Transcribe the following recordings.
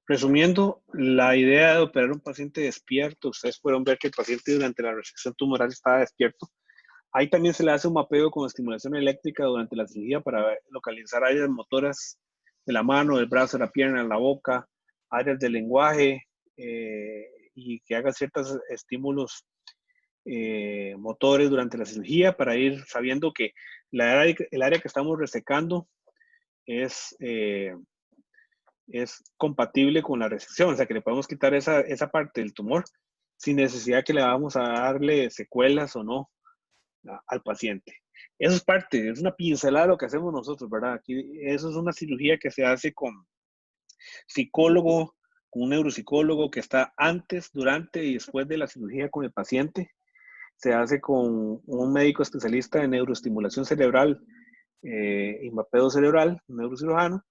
Resumiendo, la idea de operar un paciente despierto, ustedes fueron ver que el paciente durante la resección tumoral estaba despierto. Ahí también se le hace un mapeo con estimulación eléctrica durante la cirugía para localizar áreas motoras de la mano, del brazo, de la pierna, la boca, áreas del lenguaje y que haga ciertos estímulos motores durante la cirugía para ir sabiendo que el área que estamos resecando es compatible con la resección, o sea que le podemos quitar esa parte del tumor sin necesidad que le vamos a darle secuelas o no al paciente. Eso es parte, es una pincelada de lo que hacemos nosotros, ¿verdad? Aquí, eso es una cirugía que se hace con psicólogo, con un neuropsicólogo que está antes, durante y después de la cirugía con el paciente. Se hace con un médico especialista en neuroestimulación cerebral y mapeo cerebral, un neurocirujano,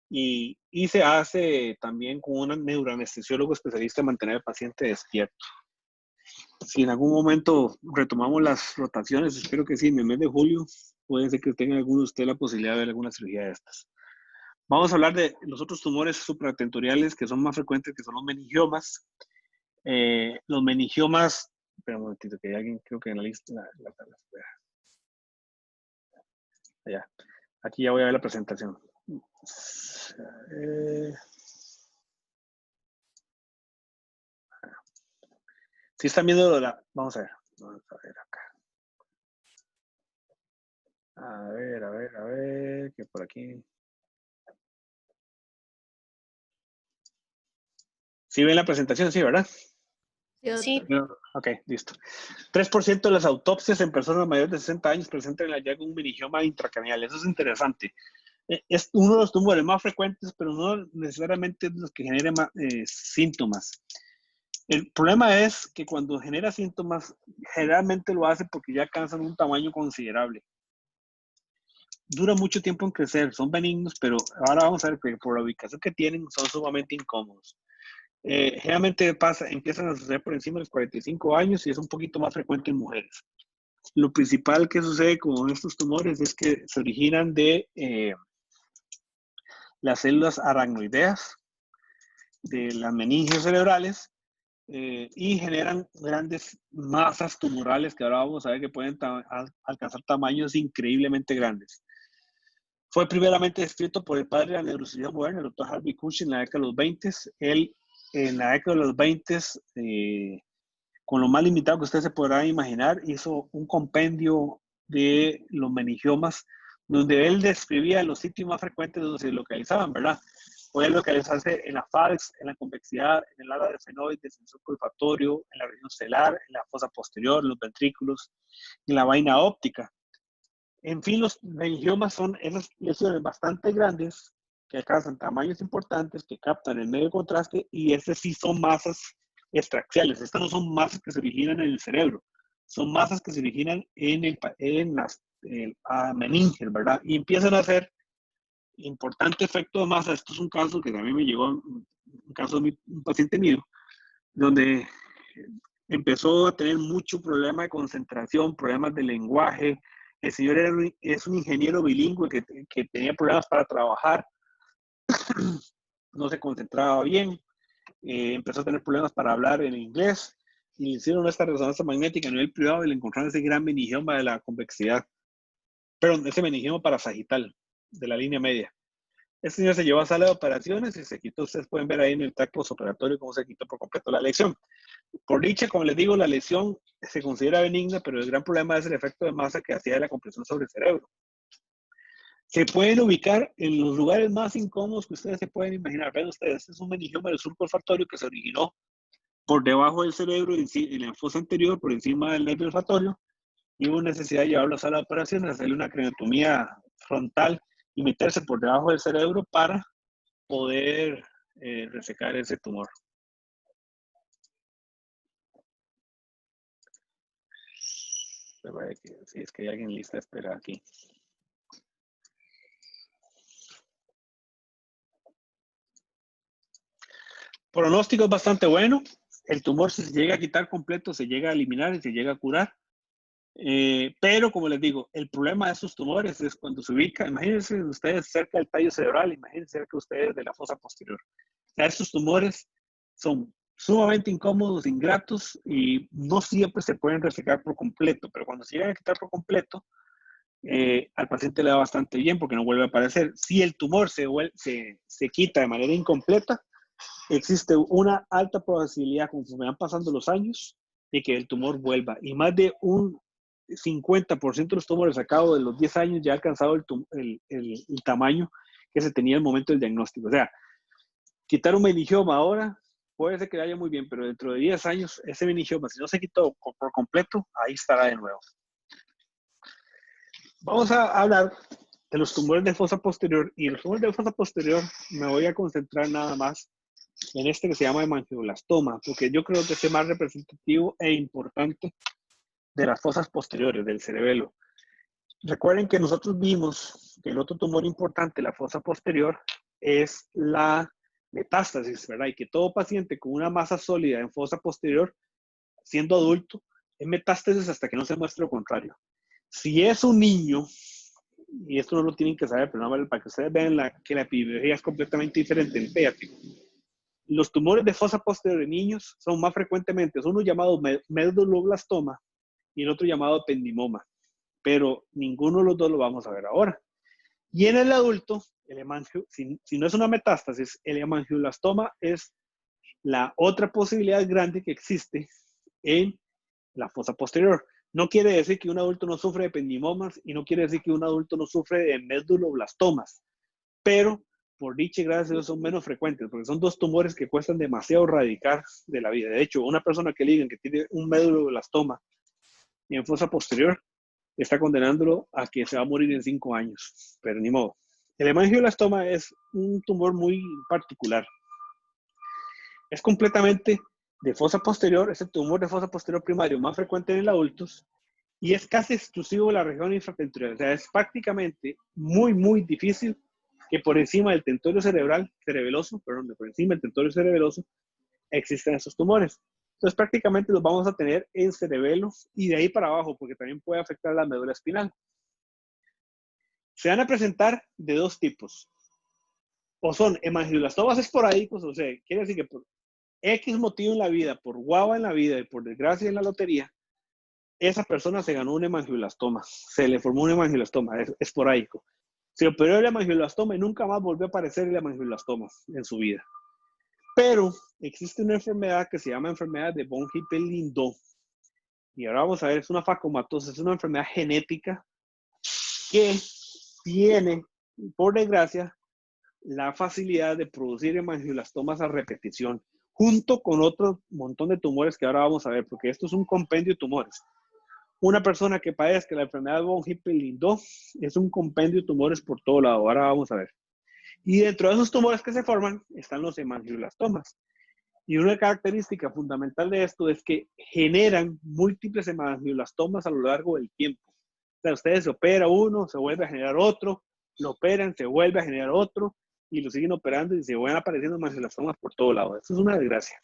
y se hace también con un neuroanestesiólogo especialista en mantener al paciente despierto. Si en algún momento retomamos las rotaciones, espero que sí, en el mes de julio, puede ser que tenga alguno de ustedes la posibilidad de ver alguna cirugía de estas. Vamos a hablar de los otros tumores supratentoriales que son más frecuentes, que son los meningiomas. Los meningiomas, espera un momentito, que hay alguien, creo que en la lista, allá. Aquí ya voy a ver la presentación. Si están viendo vamos a ver acá. A ver, que por aquí. ¿Sí ven la presentación? Sí, ¿verdad? Sí. Ok, listo. 3% de las autopsias en personas mayores de 60 años presentan el hallazgo de un meningioma intracraneal. Eso es interesante. Es uno de los tumores más frecuentes, pero no necesariamente los que generen síntomas. El problema es que cuando genera síntomas, generalmente lo hace porque ya alcanzan un tamaño considerable. Dura mucho tiempo en crecer, son benignos, pero ahora vamos a ver que por la ubicación que tienen son sumamente incómodos. Generalmente empiezan a suceder por encima de los 45 años y es un poquito más frecuente en mujeres. Lo principal que sucede con estos tumores es que se originan de las células aracnoideas, de las meningios cerebrales, y generan grandes masas tumorales que ahora vamos a ver que pueden alcanzar tamaños increíblemente grandes. Fue primeramente descrito por el padre de la neurocirugía moderna, el doctor Harvey Cushing, en la década de los 20. Él, en la década de los 20, con lo más limitado que usted se podrá imaginar, hizo un compendio de los meningiomas, donde él describía los sitios más frecuentes donde se localizaban, ¿verdad? Puede localizarse en la falx, en la convexidad, en el ala del fenoides, en el surco olfatorio, en la región celular, en la fosa posterior, en los ventrículos, en la vaina óptica. En fin, los meningiomas son esas lesiones bastante grandes que alcanzan tamaños importantes, que captan el medio contraste, y estas sí son masas extraxiales. Estas no son masas que se originan en el cerebro, son masas que se originan en las meninges, ¿verdad? Y empiezan a hacer importante efecto de masa. Esto es un caso que también me llegó, un caso de un paciente mío, donde empezó a tener mucho problema de concentración, problemas de lenguaje. El señor es un ingeniero bilingüe que tenía problemas para trabajar, no se concentraba bien, empezó a tener problemas para hablar en inglés, y le hicieron esta resonancia magnética a nivel privado y le encontraron ese gran meningioma de la convexidad, perdón, ese meningioma parasagital de la línea media. Este señor se llevó a sala de operaciones y se quitó. Ustedes pueden ver ahí en el TAC postoperatorio cómo se quitó por completo la lesión. Por dicha, como les digo, la lesión se considera benigna, pero el gran problema es el efecto de masa que hacía de la compresión sobre el cerebro. Se pueden ubicar en los lugares más incómodos que ustedes se pueden imaginar. Vean ustedes, este es un meningioma del surco olfatorio que se originó por debajo del cerebro, en la fosa anterior, por encima del nervio olfatorio, y hubo necesidad de llevarlo a la sala de operaciones, hacerle una craniotomía frontal y meterse por debajo del cerebro para poder resecar ese tumor. Si es que hay alguien lista de espera aquí. Pronóstico es bastante bueno. El tumor, si se llega a quitar completo, se llega a eliminar y se llega a curar. Pero, como les digo, el problema de esos tumores es cuando se ubica. Imagínense ustedes cerca del tallo cerebral, imagínense cerca ustedes de la fosa posterior. sea, estos tumores son sumamente incómodos, ingratos y no siempre se pueden resecar por completo, pero cuando se llegan a quitar por completo, al paciente le da bastante bien porque no vuelve a aparecer. Si el tumor se quita de manera incompleta, existe una alta probabilidad, conforme van pasando los años, de que el tumor vuelva. Y más de un 50% de los tumores a cabo de los 10 años ya ha alcanzado el tamaño que se tenía en el momento del diagnóstico. O sea, quitar un meningioma ahora puede ser que vaya muy bien, pero dentro de 10 años ese meningioma, si no se quitó por completo, ahí estará de nuevo. Vamos a hablar de los tumores de fosa posterior, y los tumores de fosa posterior me voy a concentrar nada más en este que se llama hemangioblastoma, porque yo creo que es el más representativo e importante de las fosas posteriores del cerebelo. Recuerden que nosotros vimos que el otro tumor importante, la fosa posterior, es la metástasis, ¿verdad? Y que todo paciente con una masa sólida en fosa posterior, siendo adulto, es metástasis hasta que no se muestre lo contrario. Si es un niño, y esto no lo tienen que saber, pero no vale para que ustedes vean que la epidemiología es completamente diferente en pediátrico. Los tumores de fosa posterior en niños son más frecuentemente, uno llamado medulloblastoma y el otro llamado ependimoma, pero ninguno de los dos lo vamos a ver ahora. Y en el adulto, si no es una metástasis, el hemangioblastoma es la otra posibilidad grande que existe en la fosa posterior. No quiere decir que un adulto no sufre de ependimomas y no quiere decir que un adulto no sufre de medulloblastomas, pero por dicha y gracias a Dios son menos frecuentes, porque son dos tumores que cuestan demasiado erradicar de la vida. De hecho, una persona que le digan que tiene un medulloblastoma en fosa posterior, está condenándolo a que se va a morir en 5 años, pero ni modo. El hemangioblastoma es un tumor muy particular. Es completamente de fosa posterior, es el tumor de fosa posterior primario más frecuente en adultos y es casi exclusivo de la región infratentorial. O sea, es prácticamente muy difícil que por encima del tentorio cerebeloso, por encima del tentorio cerebeloso, existan esos tumores. Entonces prácticamente los vamos a tener en cerebelo y de ahí para abajo, porque también puede afectar la médula espinal. Se van a presentar de dos tipos. O son hemangioblastomas esporádicos, o sea, quiere decir que por X motivo en la vida, por guava en la vida y por desgracia en la lotería, esa persona se ganó un hemangioblastoma, se le formó un hemangioblastoma, es esporádico. Se operó el hemangioblastoma y nunca más volvió a aparecer el hemangioblastoma en su vida. Pero existe una enfermedad que se llama enfermedad de von Hippel-Lindau. Y ahora vamos a ver, es una facomatosis, es una enfermedad genética que tiene, por desgracia, la facilidad de producir hemangioblastomas a repetición, junto con otro montón de tumores que ahora vamos a ver, porque esto es un compendio de tumores. Una persona que padezca la enfermedad de von Hippel-Lindau es un compendio de tumores por todo lado. Ahora vamos a ver. Y dentro de esos tumores que se forman están los hemangioblastomas. Y una característica fundamental de esto es que generan múltiples hemangioblastomas a lo largo del tiempo. O sea, ustedes se opera uno, se vuelve a generar otro, lo operan, se vuelve a generar otro, y lo siguen operando y se van apareciendo hemangioblastomas por todo lado. Eso es una desgracia.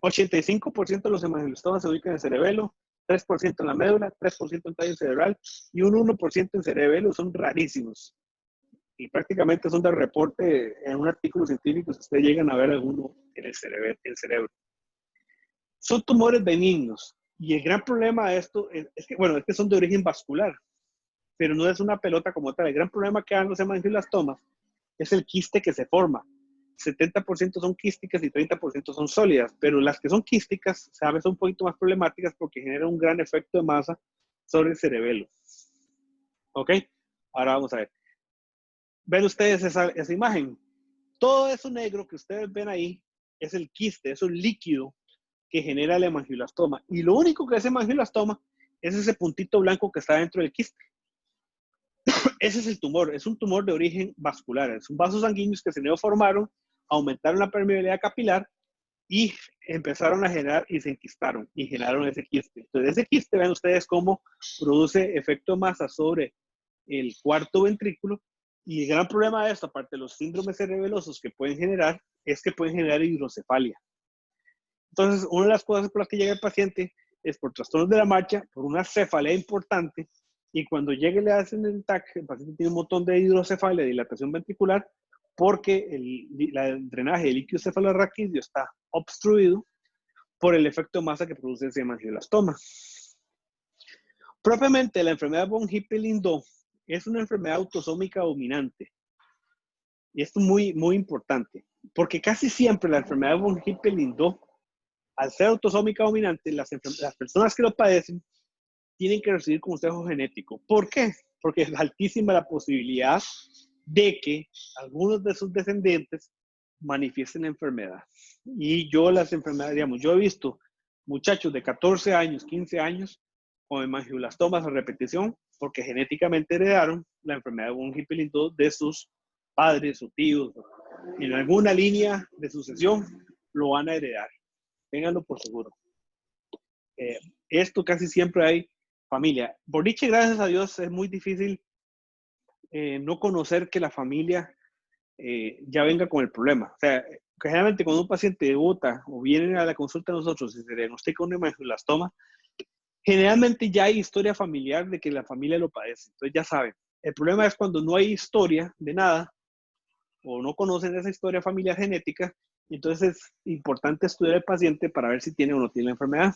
85% de los hemangioblastomas se ubican en el cerebelo, 3% en la médula, 3% en tallo cerebral y un 1% en cerebelo. Son rarísimos. Y prácticamente son de reporte en un artículo científico si ustedes llegan a ver alguno en el cerebro. Son tumores benignos. Y el gran problema de esto es que son de origen vascular, pero no es una pelota como tal. El gran problema que dan los hemangioblastomas es el quiste que se forma. 70% son quísticas y 30% son sólidas, pero las que son quísticas, sabes, son un poquito más problemáticas porque generan un gran efecto de masa sobre el cerebelo. ¿Ok? Ahora vamos a ver. Ven ustedes esa imagen. Todo eso negro que ustedes ven ahí es el quiste, es un líquido que genera el hemangioblastoma. Y lo único que es hemangioblastoma es ese puntito blanco que está dentro del quiste. Ese es el tumor, es un tumor de origen vascular. Son vasos sanguíneos que se neoformaron, aumentaron la permeabilidad capilar y empezaron a generar y se enquistaron y generaron ese quiste. Entonces ese quiste, ven ustedes cómo produce efecto masa sobre el cuarto ventrículo. Y el gran problema de esto, aparte de los síndromes cerebelosos que pueden generar, es que pueden generar hidrocefalia. Entonces, una de las cosas por las que llega el paciente es por trastornos de la marcha, por una cefalea importante, y cuando llegue le hacen el TAC, el paciente tiene un montón de hidrocefalia, dilatación ventricular, porque el drenaje del líquido cefalorraquídeo está obstruido por el efecto de masa que produce ese hemangiolastoma. Propiamente, la enfermedad von Hippel-Lindau es una enfermedad autosómica dominante. Y esto es muy, muy importante, porque casi siempre la enfermedad von Hippel-Lindau, al ser autosómica dominante, las personas que lo padecen tienen que recibir consejo genético. ¿Por qué? Porque es altísima la posibilidad de que algunos de sus descendientes manifiesten la enfermedad. Y yo las enfermedades, digamos, yo he visto muchachos de 14 años, 15 años con hemangioblastomas a repetición porque genéticamente heredaron la enfermedad de von Hippel-Lindau de sus padres o tíos. En alguna línea de sucesión lo van a heredar. Ténganlo por seguro. Esto casi siempre hay familia. Por dicha, gracias a Dios, es muy difícil no conocer que la familia ya venga con el problema. O sea, generalmente cuando un paciente debuta o viene a la consulta a nosotros y se diagnostica un hemangiolastoma, generalmente ya hay historia familiar de que la familia lo padece. Entonces ya saben. El problema es cuando no hay historia de nada o no conocen esa historia familiar genética. Entonces es importante estudiar al paciente para ver si tiene o no tiene la enfermedad.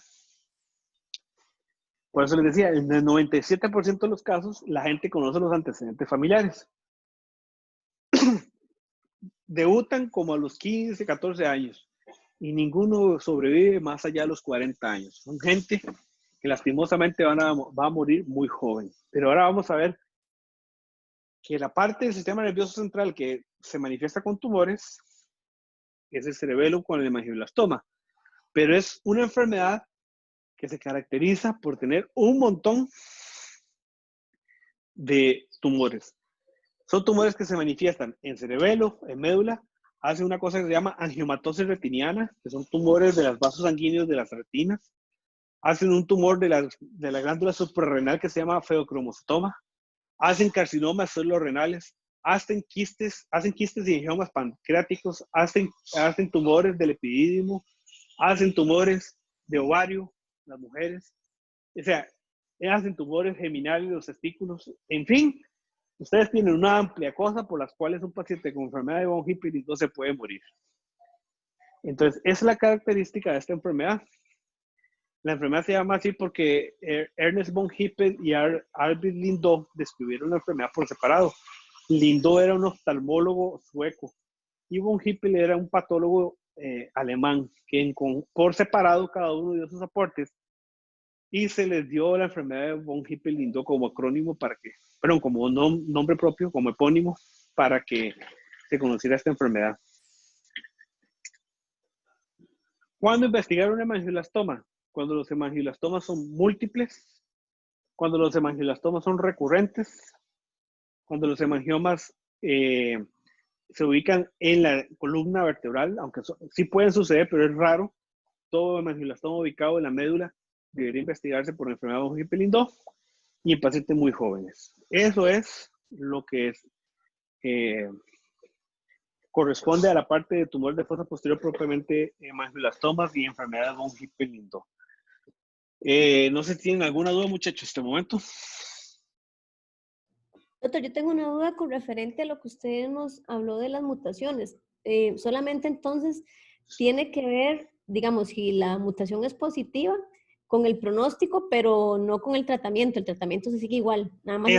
Por eso les decía, en el 97% de los casos, la gente conoce los antecedentes familiares. Debutan como a los 15, 14 años y ninguno sobrevive más allá de los 40 años. Son gente que lastimosamente va a morir muy joven. Pero ahora vamos a ver que la parte del sistema nervioso central que se manifiesta con tumores es el cerebelo con el hemangiolastoma. Pero es una enfermedad que se caracteriza por tener un montón de tumores. Son tumores que se manifiestan en cerebelo, en médula, hacen una cosa que se llama angiomatosis retiniana, que son tumores de los vasos sanguíneos de las retinas, hacen un tumor de la glándula suprarrenal que se llama feocromostoma, hacen carcinomas renales, hacen quistes y angiomas pancreáticos, hacen tumores del epidídimo, hacen tumores de ovario, las mujeres, o sea, hacen tumores geminales de los testículos, en fin, ustedes tienen una amplia cosa por las cuales un paciente con enfermedad de von Hippel-Lindau se puede morir. Entonces, esa es la característica de esta enfermedad. La enfermedad se llama así porque Ernest von Hippel y Arvid Lindau describieron la enfermedad por separado. Lindau era un oftalmólogo sueco y von Hippel era un patólogo alemán que por separado cada uno dio sus aportes y se les dio la enfermedad de von Hippel-Lindau como acrónimo como nombre propio, como epónimo, para que se conociera esta enfermedad. ¿Cuándo investigar un hemangiolastoma? Cuando los hemangioblastomas son múltiples, cuando los hemangioblastomas son recurrentes, cuando los hemangiomas se ubican en la columna vertebral, aunque sí pueden suceder, pero es raro. Todo hemangiolastoma ubicado en la médula debería investigarse por enfermedad de von Hippel-Lindau y en pacientes muy jóvenes. Eso es lo que corresponde a la parte de tumor de fosa posterior propiamente hemangioblastomas y enfermedad de von Hippel-Lindau. No sé si tienen alguna duda, muchachos, en este momento. Doctor, yo tengo una duda con referente a lo que usted nos habló de las mutaciones. Solamente entonces tiene que ver, digamos, si la mutación es positiva con el pronóstico, pero no con el tratamiento. El tratamiento se sigue igual, nada más.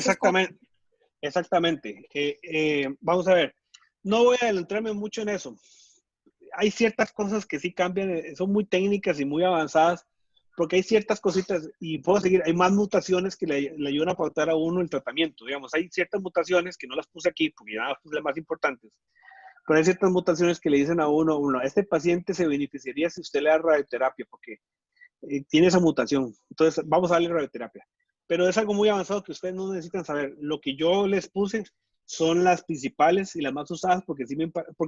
Exactamente. Vamos a ver, no voy a adentrarme mucho en eso. Hay ciertas cosas que sí cambian, son muy técnicas y muy avanzadas, porque hay ciertas cositas, y puedo seguir, hay más mutaciones que le ayudan a pautar a uno el tratamiento. Digamos, hay ciertas mutaciones que no las puse aquí, porque ya las puse las más importantes, pero hay ciertas mutaciones que le dicen a uno, este paciente se beneficiaría si usted le da radioterapia, porque tiene esa mutación. Entonces, vamos a darle radioterapia. Pero es algo muy avanzado que ustedes no necesitan saber. Lo que yo les puse son las principales y las más usadas porque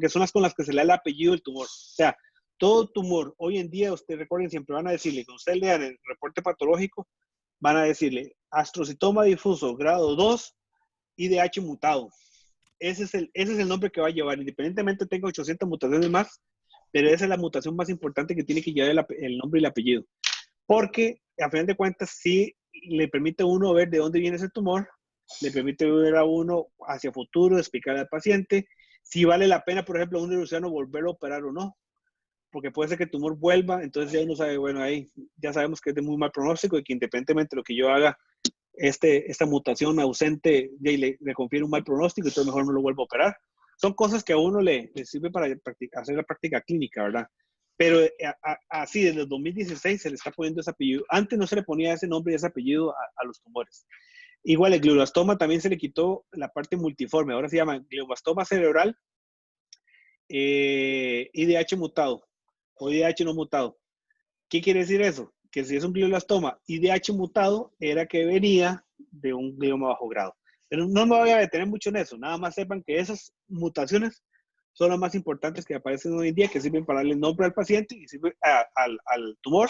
son las con las que se le da el apellido del tumor. O sea, todo tumor, hoy en día, ustedes recuerden, siempre van a decirle, cuando ustedes lean el reporte patológico, van a decirle astrocitoma difuso grado 2, IDH mutado. Ese es el nombre que va a llevar, independientemente tenga 800 mutaciones más, pero esa es la mutación más importante que tiene que llevar el nombre y el apellido. Porque, a final de cuentas, sí le permite a uno ver de dónde viene ese tumor, le permite ver a uno hacia futuro, explicar al paciente si vale la pena, por ejemplo, a un cirujano volver a operar o no, porque puede ser que el tumor vuelva, entonces ya uno sabe, bueno, ahí ya sabemos que es de muy mal pronóstico y que independientemente de lo que yo haga, esta mutación ausente le confiere un mal pronóstico y entonces mejor no lo vuelvo a operar. Son cosas que a uno le sirve para hacer la práctica clínica, ¿verdad? Pero así, desde el 2016 se le está poniendo ese apellido. Antes no se le ponía ese nombre y ese apellido a los tumores. Igual el glioblastoma también se le quitó la parte multiforme, ahora se llama glioblastoma cerebral IDH mutado o IDH no mutado. ¿Qué quiere decir eso? Que si es un glioblastoma IDH mutado, era que venía de un glioma bajo grado. Pero no me voy a detener mucho en eso, nada más sepan que esas mutaciones son las más importantes que aparecen hoy en día, que sirven para darle nombre al paciente y sirven al tumor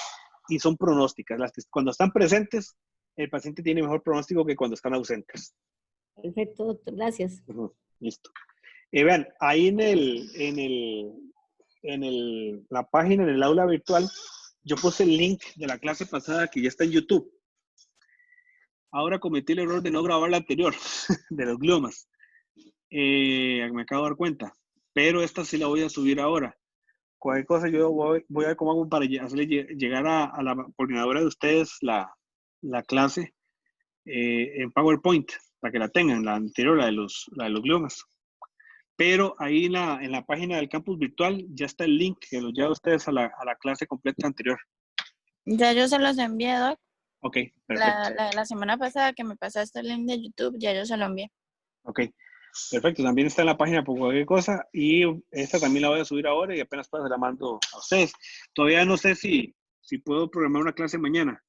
y son pronósticas. Las que cuando están presentes, el paciente tiene mejor pronóstico que cuando están ausentes. Perfecto, doctor, gracias. Listo. Vean, ahí la página, en el aula virtual, yo puse el link de la clase pasada que ya está en YouTube. Ahora cometí el error de no grabar la anterior, de los gliomas. Me acabo de dar cuenta. Pero esta sí la voy a subir ahora. Cualquier cosa yo voy a ver cómo hago para hacerle llegar a la coordinadora de ustedes la clase en PowerPoint, para que la tengan, la anterior, la de los gliomas. Pero ahí en la página del campus virtual ya está el link que los lleva a ustedes a la clase completa anterior. Ya yo se los envié, Doc. Ok, perfecto. La semana pasada que me pasaste el link de YouTube, ya yo se lo envié. Ok, perfecto. También está en la página por cualquier cosa y esta también la voy a subir ahora y apenas pueda se la mando a ustedes. Todavía no sé si puedo programar una clase mañana.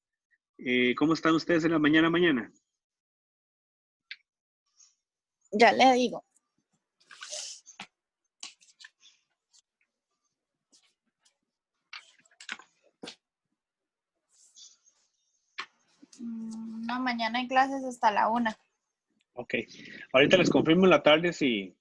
¿Cómo están ustedes en la mañana? Ya le digo. No, mañana hay clases hasta la 1. Ok. Ahorita les confirmo en la tarde si